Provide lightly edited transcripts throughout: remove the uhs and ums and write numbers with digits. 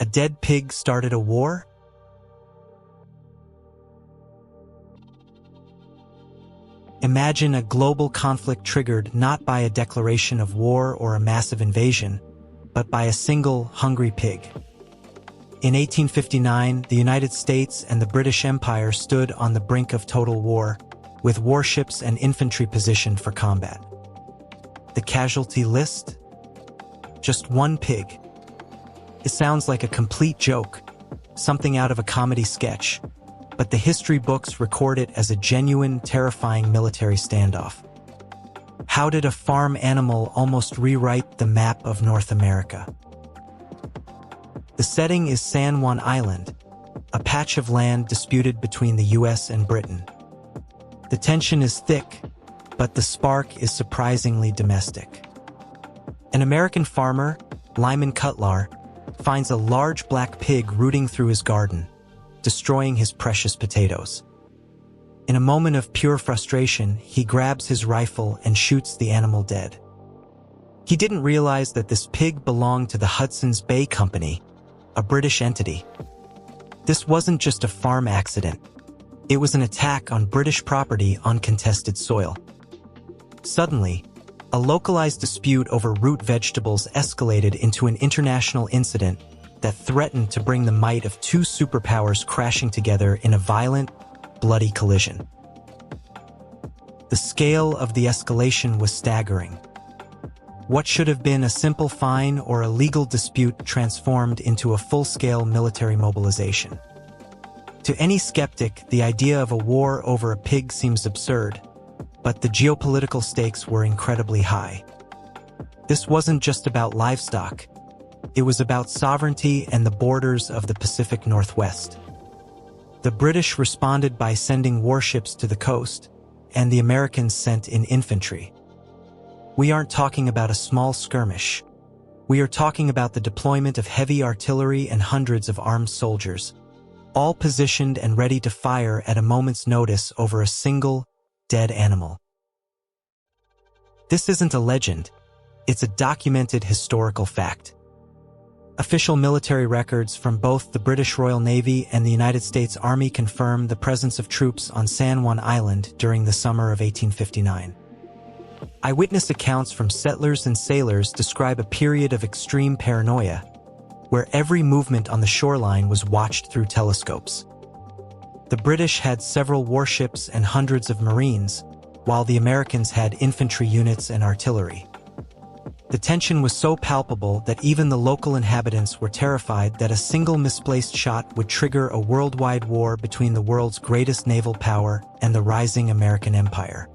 A dead pig started a war? Imagine a global conflict triggered not by a declaration of war or a massive invasion, but by a single hungry pig. In 1859, the United States and the British Empire stood on the brink of total war, with warships and infantry positioned for combat. The casualty list? Just one pig. It sounds like a complete joke, something out of a comedy sketch, but the history books record it as a genuine, terrifying military standoff. How did a farm animal almost rewrite the map of North America? The setting is San Juan Island, a patch of land disputed between the US and Britain. The tension is thick, but the spark is surprisingly domestic. An American farmer, Lyman Cutlar, finds a large black pig rooting through his garden, destroying his precious potatoes. In a moment of pure frustration, he grabs his rifle and shoots the animal dead. He didn't realize that this pig belonged to the Hudson's Bay Company, a British entity. This wasn't just a farm accident. It was an attack on British property on contested soil. Suddenly, a localized dispute over root vegetables escalated into an international incident that threatened to bring the might of two superpowers crashing together in a violent, bloody collision. The scale of the escalation was staggering. What should have been a simple fine or a legal dispute transformed into a full-scale military mobilization. To any skeptic, the idea of a war over a pig seems absurd, but the geopolitical stakes were incredibly high. This wasn't just about livestock. It was about sovereignty and the borders of the Pacific Northwest. The British responded by sending warships to the coast, and the Americans sent in infantry. We aren't talking about a small skirmish. We are talking about the deployment of heavy artillery and hundreds of armed soldiers, all positioned and ready to fire at a moment's notice over a single, dead animal. This isn't a legend. It's a documented historical fact. Official military records from both the British Royal Navy and the United States Army confirm the presence of troops on San Juan Island during the summer of 1859. Eyewitness accounts from settlers and sailors describe a period of extreme paranoia, where every movement on the shoreline was watched through telescopes. The British had several warships and hundreds of Marines, while the Americans had infantry units and artillery. The tension was so palpable that even the local inhabitants were terrified that a single misplaced shot would trigger a worldwide war between the world's greatest naval power and the rising American empire.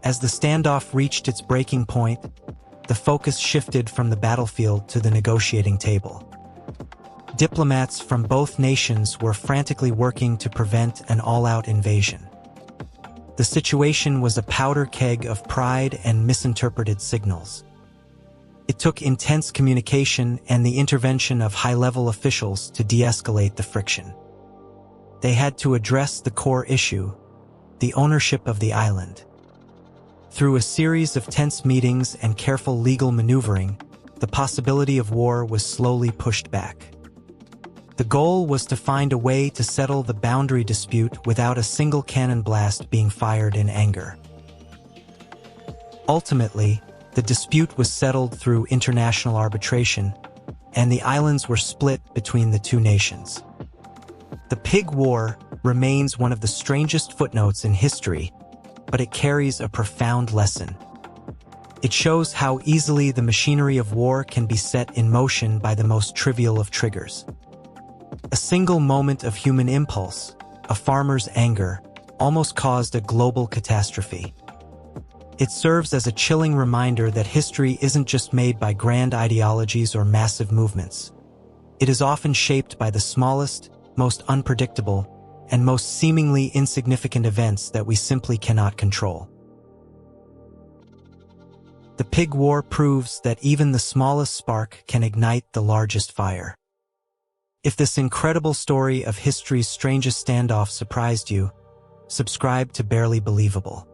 As the standoff reached its breaking point, the focus shifted from the battlefield to the negotiating table. Diplomats from both nations were frantically working to prevent an all-out invasion. The situation was a powder keg of pride and misinterpreted signals. It took intense communication and the intervention of high-level officials to de-escalate the friction. They had to address the core issue, the ownership of the island. Through a series of tense meetings and careful legal maneuvering, the possibility of war was slowly pushed back. The goal was to find a way to settle the boundary dispute without a single cannon blast being fired in anger. Ultimately, the dispute was settled through international arbitration, and the islands were split between the two nations. The Pig War remains one of the strangest footnotes in history, but it carries a profound lesson. It shows how easily the machinery of war can be set in motion by the most trivial of triggers. A single moment of human impulse, a farmer's anger, almost caused a global catastrophe. It serves as a chilling reminder that history isn't just made by grand ideologies or massive movements. It is often shaped by the smallest, most unpredictable, and most seemingly insignificant events that we simply cannot control. The Pig War proves that even the smallest spark can ignite the largest fire. If this incredible story of history's strangest standoff surprised you, subscribe to Barely Believable.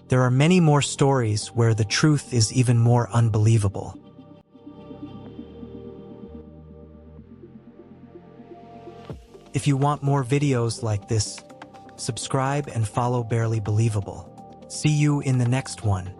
There are many more stories where the truth is even more unbelievable. If you want more videos like this, subscribe and follow Barely Believable. See you in the next one.